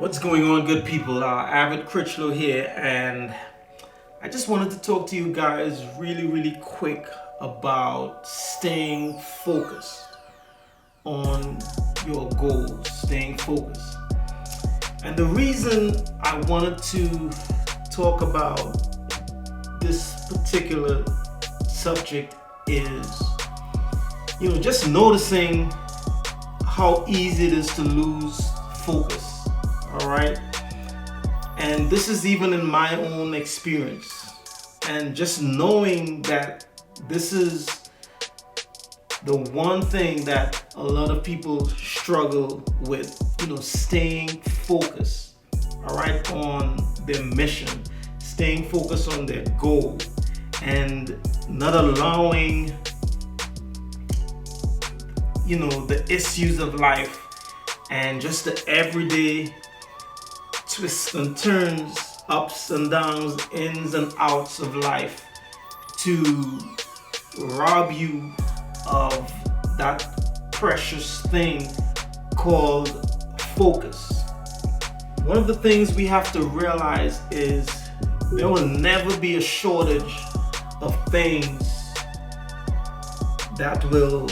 What's going on, good people? Avid Critchlow here, and I just wanted to talk to you guys really quick about staying focused on your goals, staying focused. And the reason I wanted to talk about this particular subject is, just noticing how easy it is to lose focus. All right. And this is even in my own experience. And just knowing that this is the one thing that a lot of people struggle with, staying focused, all right, on their mission, staying focused on their goal, and not allowing, the issues of life and just the everyday twists and turns, ups and downs, ins and outs of life to rob you of that precious thing called focus. One of the things we have to realize is there will never be a shortage of things that will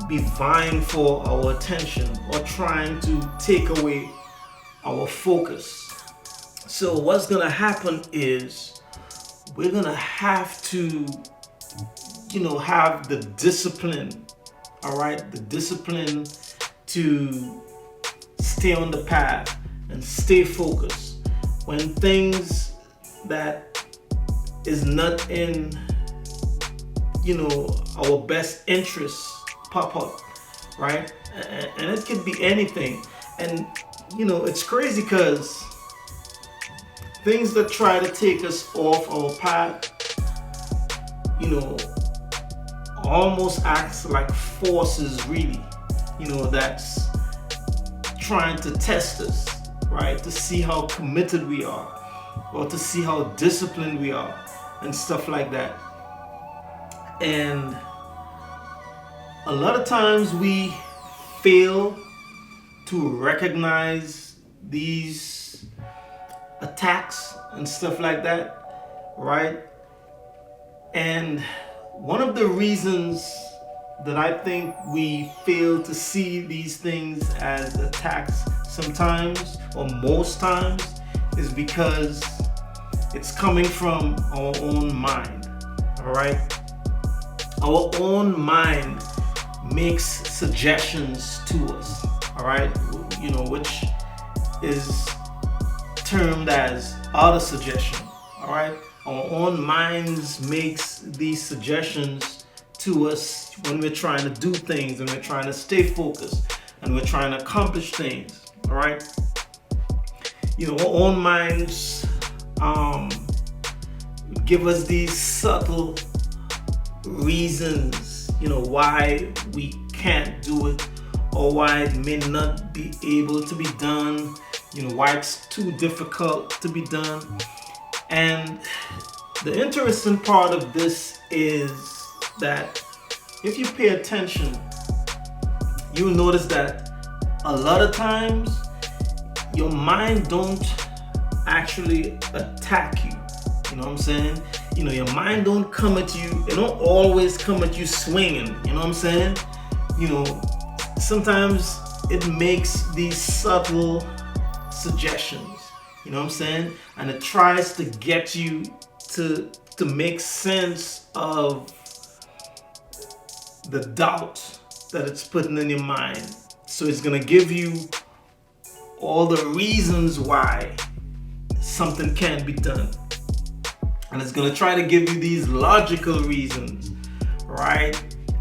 be vying for our attention or trying to take away our focus. So what's gonna happen is we're gonna have to, have the discipline, all right, the discipline to stay on the path and stay focused when things that is not in, our best interests pop up, right? And it could be anything. And it's crazy because things that try to take us off our path, almost acts like forces, really, that's trying to test us, right? To see how committed we are, or to see how disciplined we are, and stuff like that. And a lot of times we fail to recognize these attacks and stuff like that, right? And one of the reasons that I think we fail to see these things as attacks sometimes or most times is because it's coming from our own mind, all right? Our own mind makes suggestions to us, all right, which is termed as auto suggestion, all right. Our own minds makes these suggestions to us when we're trying to do things and we're trying to stay focused and we're trying to accomplish things, all right. Our own minds give us these subtle reasons, why we can't do it, or why it may not be able to be done, why it's too difficult to be done. And the interesting part of this is that if you pay attention, you'll notice that a lot of times your mind don't actually attack you. You know what I'm saying? Your mind don't come at you. It don't always come at you swinging. You know what I'm saying? Sometimes it makes these subtle suggestions. You know what I'm saying? And it tries to get you to make sense of the doubt that it's putting in your mind. So it's gonna give you all the reasons why something can't be done. And it's going to try to give you these logical reasons, right?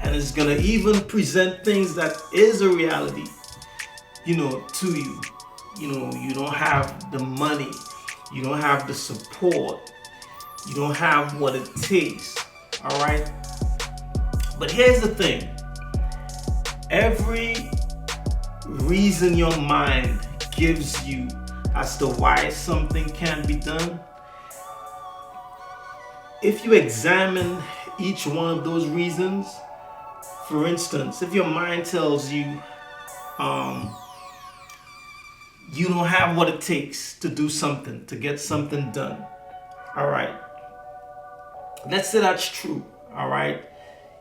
And it's going to even present things that is a reality, to you. You don't have the money, you don't have the support, you don't have what it takes, all right? But here's the thing. Every reason your mind gives you as to why something can't be done, if you examine each one of those reasons, for instance, if your mind tells you you don't have what it takes to do something, to get something done. All right. Let's say that's true. All right.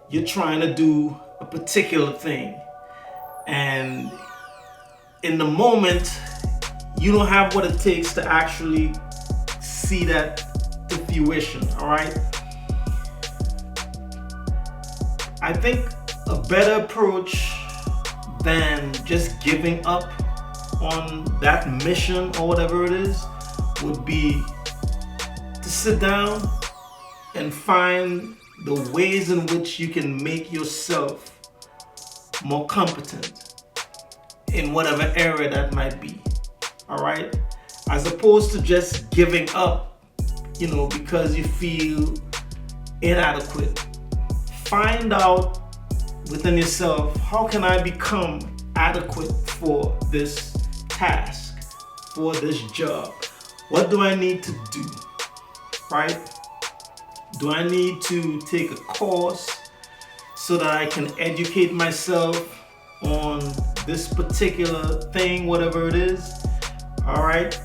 You're trying to do a particular thing, and in the moment, you don't have what it takes to actually see that to fruition. All right. I think a better approach than just giving up on that mission or whatever it is would be to sit down and find the ways in which you can make yourself more competent in whatever area that might be. All right, as opposed to just giving up, because you feel inadequate. Find out within yourself, how can I become adequate for this task, for this job? What do I need to do? Right? Do I need to take a course so that I can educate myself on this particular thing, whatever it is? All right.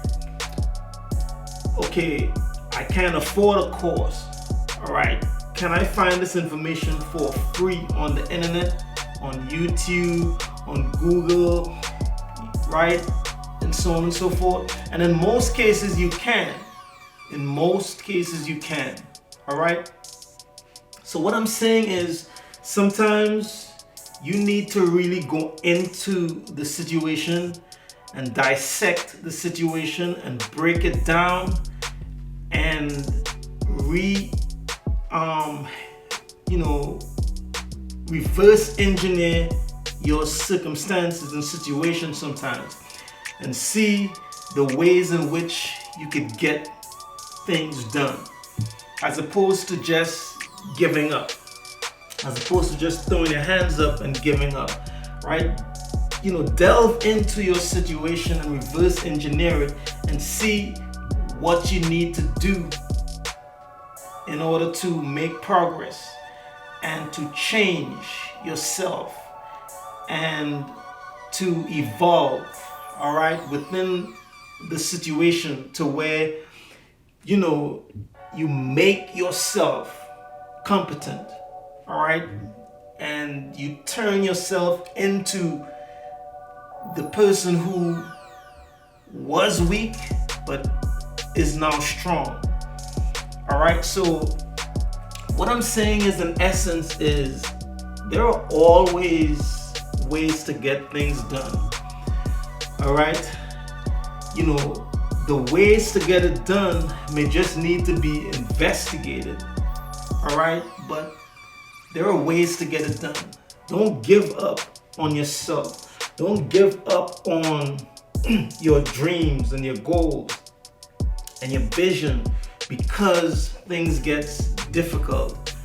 Okay, I can't afford a course. All right. Can I find this information for free on the internet, on YouTube, on Google, right? And so on and so forth. And in most cases you can. In most cases you can. All right? So what I'm saying is, sometimes you need to really go into the situation and dissect the situation and break it down and reverse engineer your circumstances and situations sometimes, and see the ways in which you could get things done, as opposed to just giving up, as opposed to just throwing your hands up and giving up, right? Delve into your situation and reverse engineer it and see what you need to do in order to make progress and to change yourself and to evolve, all right, within the situation, to where you make yourself competent, all right, and you turn yourself into the person who was weak but is now strong. All right, so what I'm saying is, in essence, is there are always ways to get things done. All right, the ways to get it done may just need to be investigated. All right, but there are ways to get it done. Don't give up on yourself. Don't give up on your dreams and your goals and your vision because things get difficult,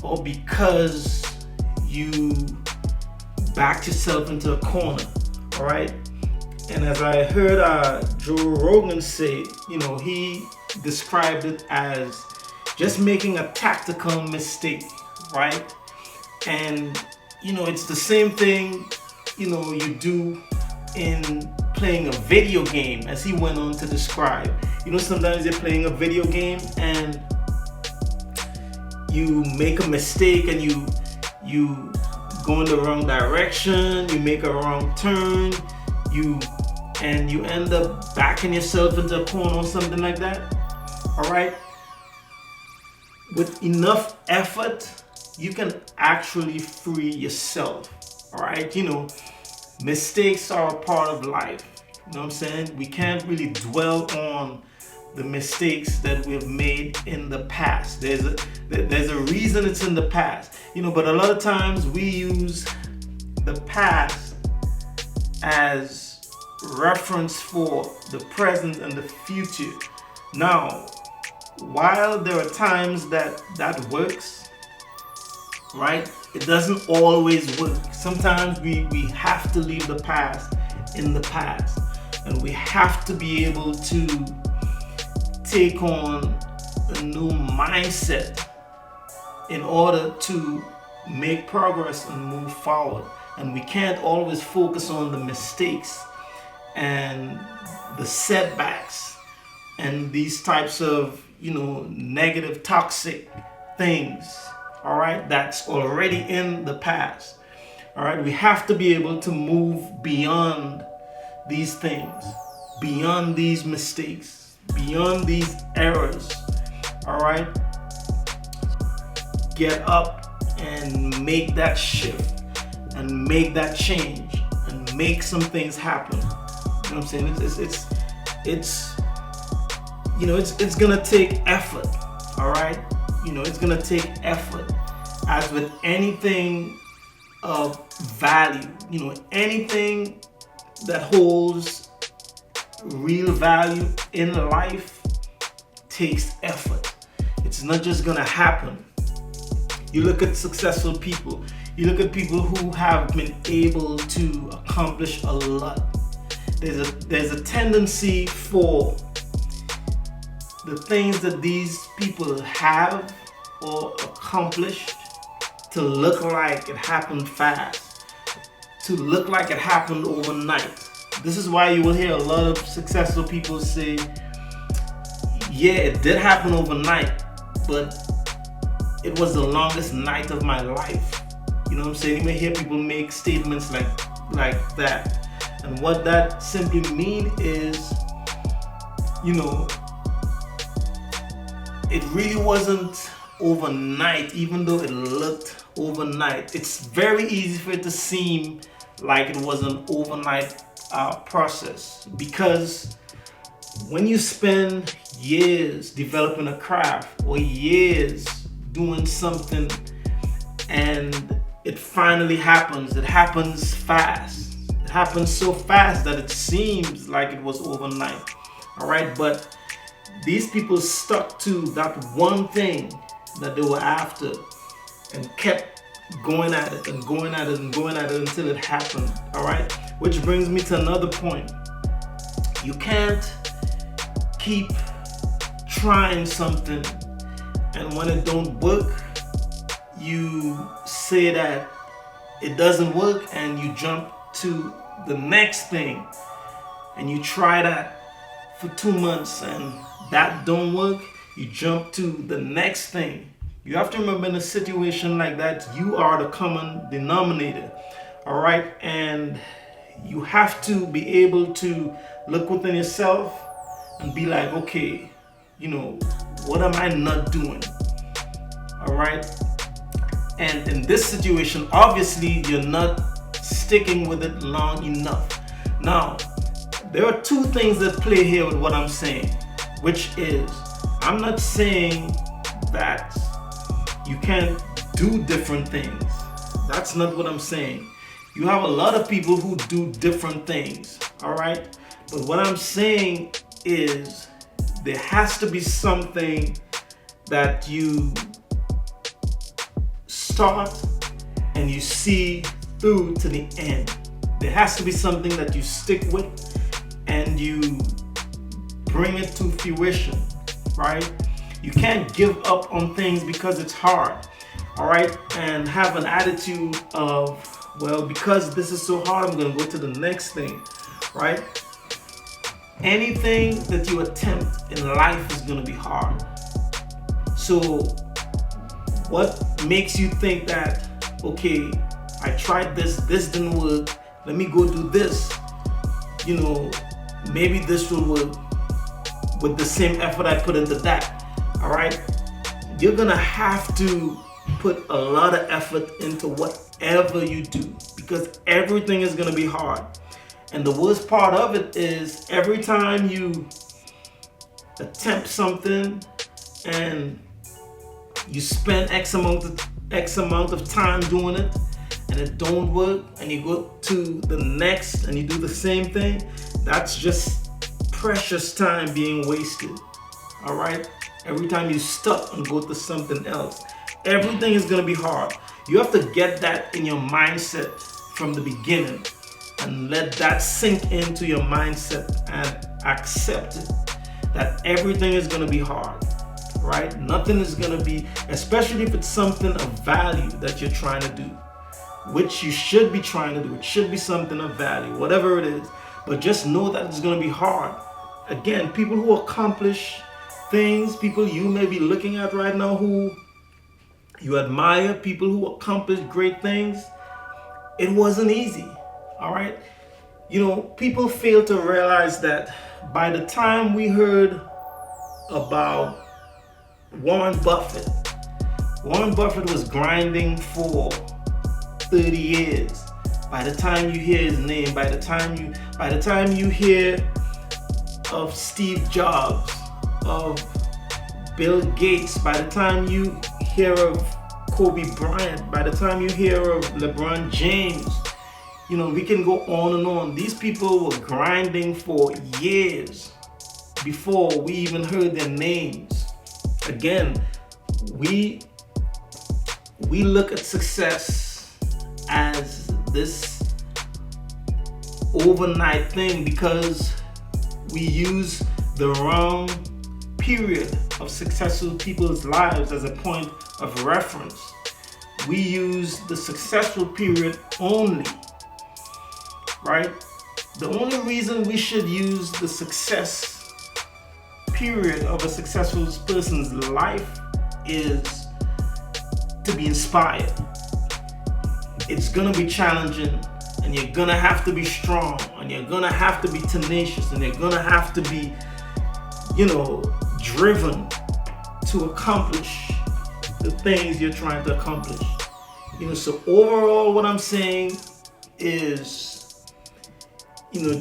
or because you backed yourself into a corner. All right. And as I heard Joe Rogan say, he described it as just making a tactical mistake, right? And it's the same thing you do in playing a video game, as he went on to describe. Sometimes you're playing a video game and you make a mistake and you go in the wrong direction, you make a wrong turn, you end up backing yourself into a corner or something like that. All right, with enough effort you can actually free yourself. All right, mistakes are a part of life. You know what I'm saying? We can't really dwell on the mistakes that we've made in the past. There's a reason it's in the past, but a lot of times we use the past as reference for the present and the future. Now, while there are times that works, right, it doesn't always work. Sometimes we have to leave the past in the past, and we have to be able to take on a new mindset in order to make progress and move forward. And we can't always focus on the mistakes and the setbacks and these types of, negative, toxic things, all right, that's already in the past. All right, we have to be able to move beyond these things, beyond these mistakes, beyond these errors. All right, get up and make that shift and make that change and make some things happen. You know what I'm saying? It's gonna take effort. All right, it's gonna take effort. As with anything of value, anything that holds real value in life takes effort. It's not just gonna happen. You look at successful people, you look at people who have been able to accomplish a lot. There's a tendency for the things that these people have or accomplished to look like it happened fast, to look like it happened overnight. This is why you will hear a lot of successful people say, yeah, it did happen overnight, but it was the longest night of my life. You know what I'm saying? You may hear people make statements like that. And what that simply means is, it really wasn't overnight, even though it looked overnight. It's very easy for it to seem like it was an overnight process, because when you spend years developing a craft or years doing something and it finally happens, it happens fast. It happens so fast that it seems like it was overnight. All right, but these people stuck to that one thing that they were after and kept going at it and going at it and going at it until it happened. All right, which brings me to another point. You can't keep trying something and when it don't work, you say that it doesn't work and you jump to the next thing and you try that for 2 months and that don't work, you jump to the next thing. You have to remember, in a situation like that, you are the common denominator. All right, and you have to be able to look within yourself and be like, okay, what am I not doing? All right, and in this situation, obviously you're not sticking with it long enough. Now, there are two things that play here with what I'm saying, which is, I'm not saying that you can't do different things. That's not what I'm saying. You have a lot of people who do different things, all right? But what I'm saying is there has to be something that you start and you see through to the end. There has to be something that you stick with and you bring it to fruition, right? You can't give up on things because it's hard, all right? And have an attitude of, well, because this is so hard, I'm gonna go to the next thing, right? Anything that you attempt in life is gonna be hard. So what makes you think that, okay, I tried this didn't work, let me go do this, maybe this will work with the same effort I put into that. All right, you're gonna have to put a lot of effort into whatever you do, because everything is gonna be hard. And the worst part of it is, every time you attempt something and you spend X amount of time doing it and it don't work, and you go to the next and you do the same thing, that's just precious time being wasted. All right, every time you stop and go to something else, everything is going to be hard. You have to get that in your mindset from the beginning and let that sink into your mindset and accept it, that everything is going to be hard, right? Nothing is going to be, especially if it's something of value that you're trying to do, which you should be trying to do. It should be something of value, whatever it is. but just know that it's going to be hard. Again, people who accomplish things, people you may be looking at right now who you admire, people who accomplish great things, it wasn't easy. All right. People fail to realize that by the time we heard about Warren Buffett was grinding for 30 years. By the time you hear his name, by the time you hear of Steve Jobs, of Bill Gates, by the time you hear of Kobe Bryant, by the time you hear of LeBron James, we can go on and on. These people were grinding for years before we even heard their names. Again, we look at success as this overnight thing because we use the wrong period of successful people's lives as a point of reference. We use the successful period only, right? The only reason we should use the success period of a successful person's life is to be inspired. It's gonna be challenging, and you're gonna have to be strong, and you're gonna have to be tenacious, and you're gonna have to be, driven to accomplish the things you're trying to accomplish. So overall, what I'm saying is,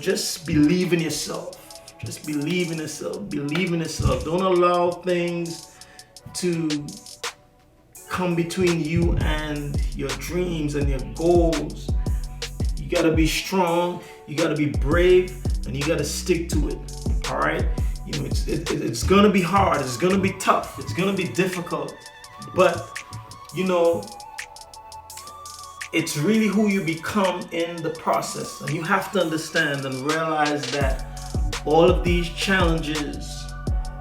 just believe in yourself. Just believe in yourself. Believe in yourself. Don't allow things to come between you and your dreams and your goals. You gotta be strong. You gotta be brave, and you gotta stick to it. All right. It's gonna be hard. It's gonna be tough. It's gonna be difficult. But it's really who you become in the process, and you have to understand and realize that all of these challenges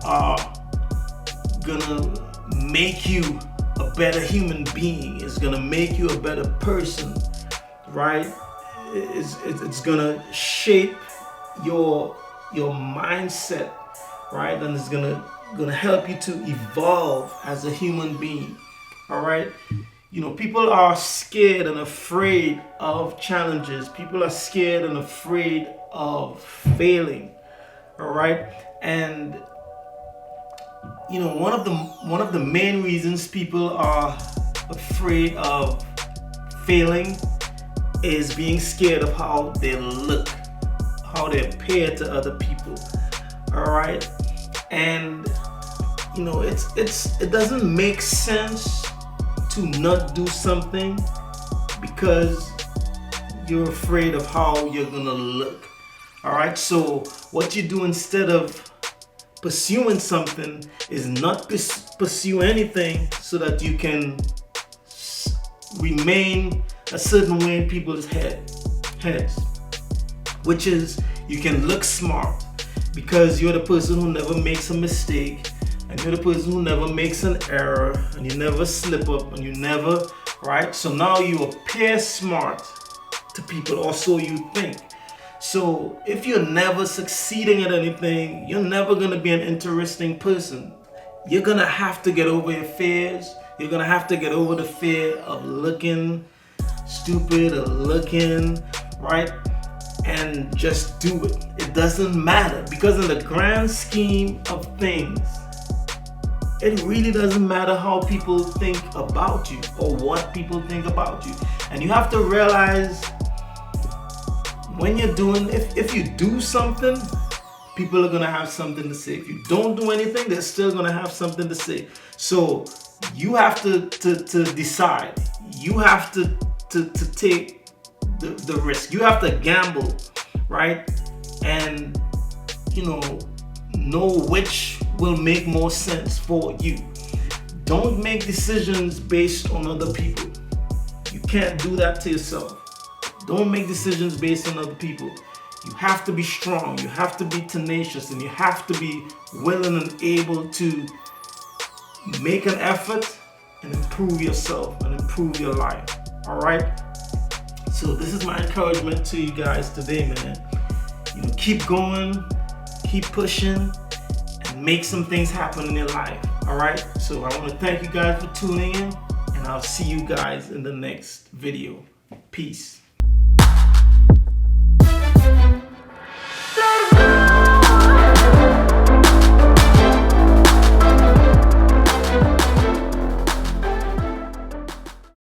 are gonna make you a better human being. It's gonna make you a better person, right? It's gonna shape your mindset, right? And it's gonna help you to evolve as a human being. All right. People are scared and afraid of challenges. People are scared and afraid of failing. All right. And one of the main reasons people are afraid of failing is being scared of how they look, how they appear to other people. All right. And it doesn't make sense to not do something because you're afraid of how you're gonna look. All right. So what you do instead of pursuing something is not pursue anything so that you can remain a certain way in people's heads, which is you can look smart because you're the person who never makes a mistake, and you're the person who never makes an error, and you never slip up, and you never, right? So now you appear smart to people, or so you think. So if you're never succeeding at anything, you're never gonna be an interesting person. You're gonna have to get over your fears. You're gonna have to get over the fear of looking stupid or looking, right? And just do it. It doesn't matter, because in the grand scheme of things, it really doesn't matter how people think about you or what people think about you. And you have to realize when you're doing, if you do something, people are gonna have something to say. If you don't do anything, they're still gonna have something to say. So you have to decide. You have to take the risk. You have to gamble, right? And know which will make more sense for you. Don't make decisions based on other people. You can't do that to yourself. Don't make decisions based on other people. You have to be strong, you have to be tenacious, and you have to be willing and able to make an effort and improve yourself and improve your life. All right? So this is my encouragement to you guys today, man. keep going, keep pushing, and make some things happen in your life. All right. So I want to thank you guys for tuning in, and I'll see you guys in the next video. Peace.